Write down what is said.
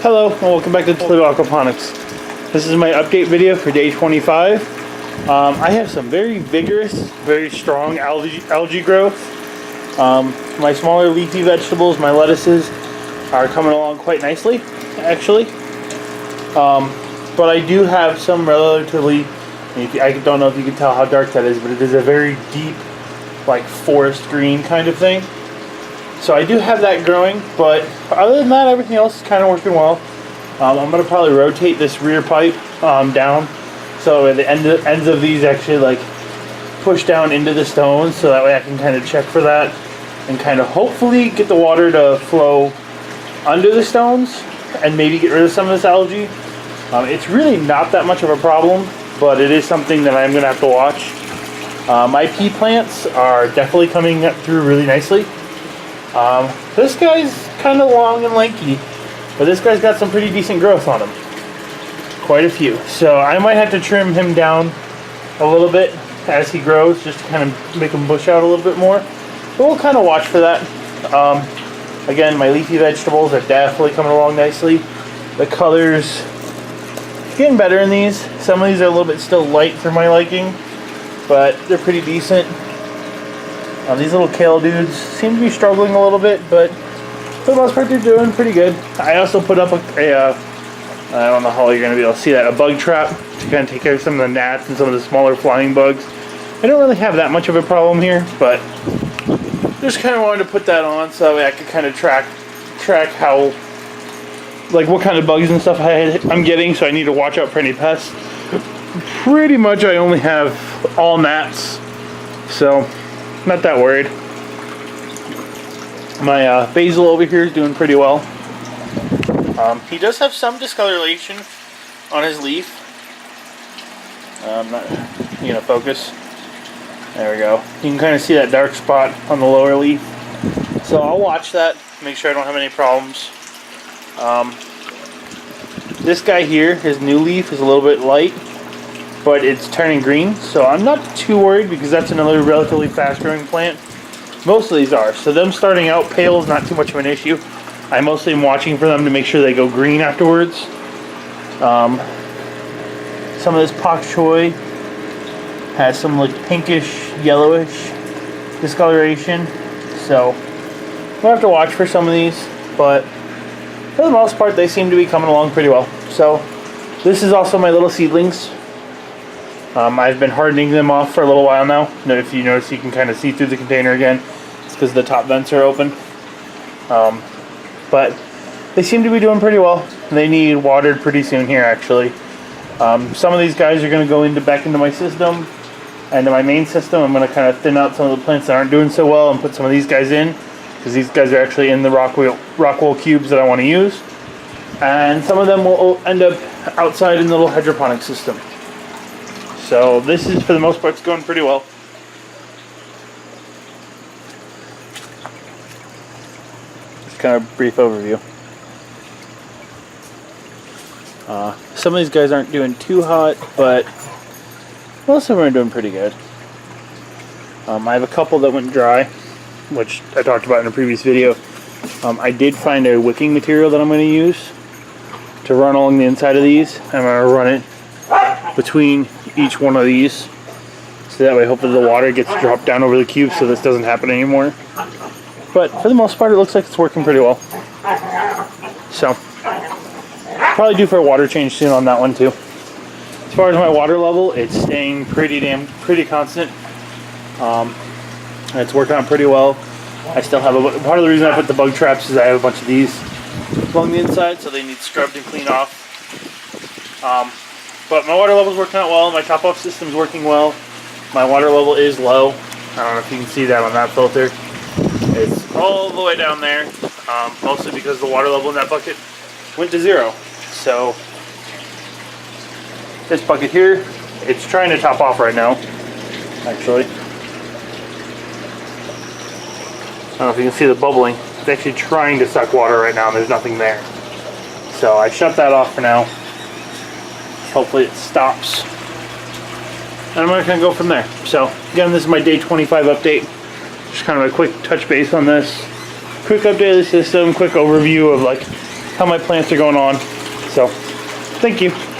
Hello and welcome back to Toledo Aquaponics. This is my update video for day 25. I have some very vigorous, very strong algae growth. My smaller leafy vegetables, my lettuces, are coming along quite nicely, actually. But I do have some relatively, I don't know if you can tell how dark that is, but it is a very deep, like forest green kind of thing. So I do have that growing, but other than that, everything else is kind of working well. I'm going to probably rotate this rear pipe down, so the ends of these actually like push down into the stones, so that way I can kind of check for that and kind of hopefully get the water to flow under the stones and maybe get rid of some of this algae. It's really not that much of a problem, but it is something that I'm going to have to watch. My pea plants are definitely coming through really nicely. This guy's kind of long and lanky, but this guy's got some pretty decent growth on him. Quite a few. So I might have to trim him down a little bit as he grows, just to kind of make him bush out a little bit more. But we'll kind of watch for that. Again, my leafy vegetables are definitely coming along nicely. The colors getting better in these. Some of these are a little bit still light for my liking, but they're pretty decent. These little kale dudes seem to be struggling a little bit, but for the most part they're doing pretty good. I also put up I don't know how you're going to be able to see that, a bug trap to kind of take care of some of the gnats and some of the smaller flying bugs. I don't really have that much of a problem here, but just kind of wanted to put that on so that way I could kind of track how, like what kind of bugs and stuff I'm getting, so I need to watch out for any pests. Pretty much I only have all gnats, so not that worried. My basil over here is doing pretty well. He does have some discoloration on his leaf. I'm not gonna focus. There we go. You can kind of see that dark spot on the lower leaf. So I'll watch that, make sure I don't have any problems. This guy here, his new leaf is a little bit light, but it's turning green, so I'm not too worried because that's another relatively fast growing plant. Most of these are, so them starting out pale is not too much of an issue. I mostly am watching for them to make sure they go green afterwards. Some of this pak choi has some like pinkish, yellowish discoloration, so we'll have to watch for some of these, but for the most part they seem to be coming along pretty well. So this is also my little seedlings. I've been hardening them off for a little while now. If you notice, you can kind of see through the container again. It's because the top vents are open. But they seem to be doing pretty well. They need watered pretty soon here, actually. Some of these guys are going to go back into my system, and in my main system I'm going to kind of thin out some of the plants that aren't doing so well and put some of these guys in, because these guys are actually in the rock wool cubes that I want to use. And some of them will end up outside in the little hydroponic system. So this is, for the most part, it's going pretty well. Just kind of brief overview. Some of these guys aren't doing too hot, but most of them are doing pretty good. I have a couple that went dry, which I talked about in a previous video. I did find a wicking material that I'm going to use to run along the inside of these. I'm going to run it between each one of these, so that way hopefully the water gets dropped down over the cube so this doesn't happen anymore. But for the most part it looks like it's working pretty well. So probably due for a water change soon on that one too. As far as my water level, it's staying pretty constant. It's working out pretty well. I still have part of the reason I put the bug traps is I have a bunch of these along the inside, so they need scrubbed and cleaned off. But my water level is working out well. My top-off system is working well. My water level is low. I don't know if you can see that on that filter. It's all the way down there, mostly because the water level in that bucket went to 0. So this bucket here, it's trying to top off right now, actually. I don't know if you can see the bubbling. It's actually trying to suck water right now, and there's nothing there. So I shut that off for now. Hopefully it stops. And I'm going to go from there. So again, this is my day 25 update. Just kind of a quick touch base on this. Quick update of the system, quick overview of like how my plants are going on. So, thank you.